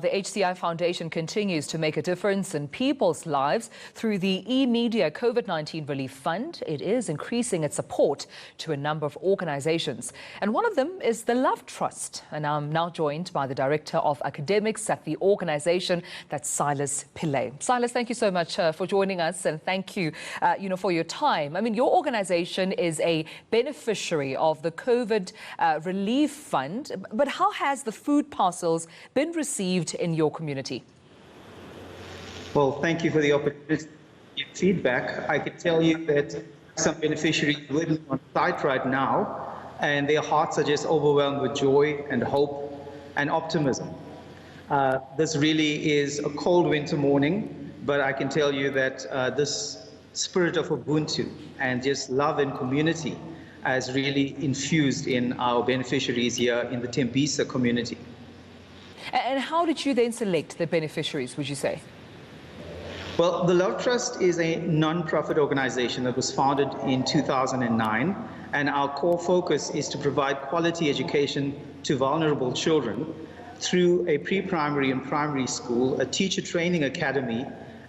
The HCI Foundation continues to make a difference in people's lives through the eMedia COVID-19 Relief Fund. It is increasing its support to a number of organizations. And one of them is the Love Trust. And I'm now joined by the Director of Academics at the organization, that's Silas Pillay. Silas, thank you so much for joining us, and thank you, for your time. I mean, your organization is a beneficiary of the COVID Relief Fund, but how has the food parcels been received in your community? Well, thank you for the opportunity to give feedback. I can tell you that some beneficiaries living on site right now, and their hearts are just overwhelmed with joy and hope and optimism. This really is a cold winter morning, but I can tell you that this spirit of Ubuntu and just love and community has really infused in our beneficiaries here in the Tembisa community. And how did you then select the beneficiaries, would you say? Well, the Love Trust is a non-profit organization that was founded in 2009, and our core focus is to provide quality education to vulnerable children through a pre-primary and primary school, a teacher training academy,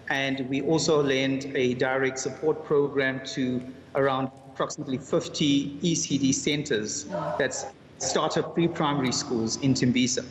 and we also lend a direct support program to around approximately 50 ECD centers that's startup pre-primary schools in Tembisa.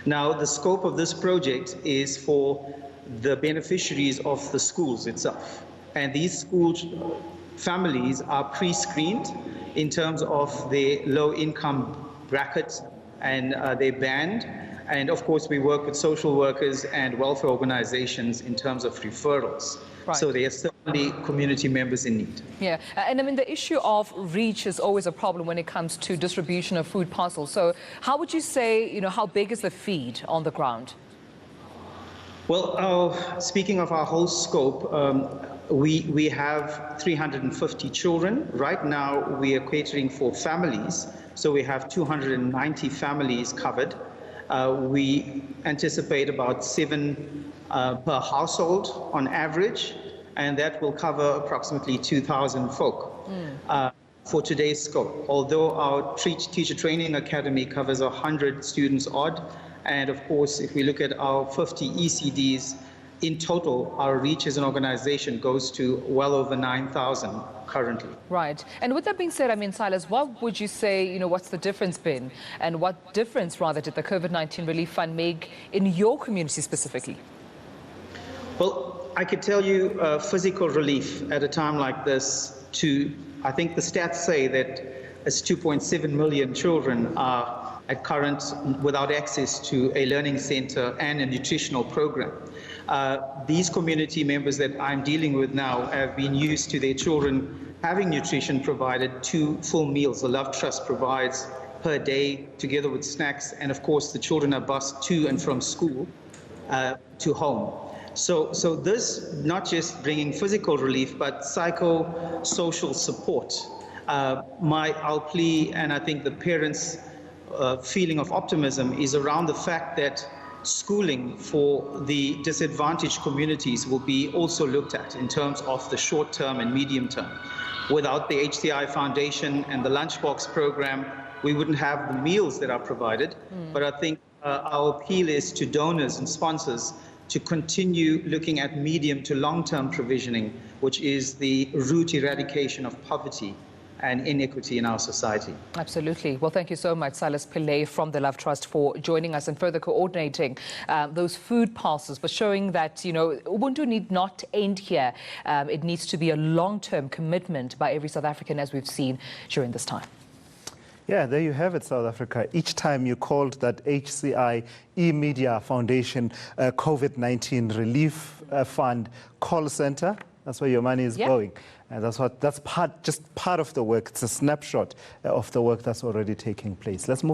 Now, the scope of this project is for the beneficiaries of the schools itself. And these school families are pre-screened in terms of their low-income bracket and their band. And of course, we work with social workers and welfare organizations in terms of referrals. Right. So they are certainly community members in need. Yeah, and I mean, the issue of reach is always a problem when it comes to distribution of food parcels. So how would you say, how big is the feed on the ground? Well, speaking of our whole scope, we have 350 children. Right now, we are catering for families. So we have 290 families covered. We anticipate about 7 per household on average, and that will cover approximately 2,000 folk for today's scope. Although our teacher training academy covers 100 students odd, and of course, if we look at our 50 ECDs, in total, our reach as an organization goes to well over 9,000 currently. Right. And with that being said, I mean, Silas, what would you say, what's the difference been? And what difference, rather, did the COVID-19 Relief Fund make in your community specifically? Well, I could tell you physical relief at a time like this I think the stats say that as 2.7 million children are at current without access to a learning center and a nutritional program. These community members that I'm dealing with now have been used to their children having nutrition provided, 2 full meals the Love Trust provides per day, together with snacks, and of course the children are bused to and from school to home. So this not just bringing physical relief, but psycho-social support. Our plea, and I think the parents' feeling of optimism, is around the fact that schooling for the disadvantaged communities will be also looked at in terms of the short term and medium term. Without the HCI Foundation and the Lunchbox program, we wouldn't have the meals that are provided. But I think our appeal is to donors and sponsors to continue looking at medium to long-term provisioning, which is the root eradication of poverty and inequity in our society. Absolutely. Well, thank you so much, Silas Pillay from the Love Trust, for joining us and further coordinating those food parcels, for showing that, Ubuntu need not end here. It needs to be a long-term commitment by every South African, as we've seen during this time. Yeah, there you have it, South Africa. Each time you called that HCI eMedia Foundation COVID-19 Relief Fund call center, that's where your money is going. And that's just part of the work. It's a snapshot of the work that's already taking place. Let's move.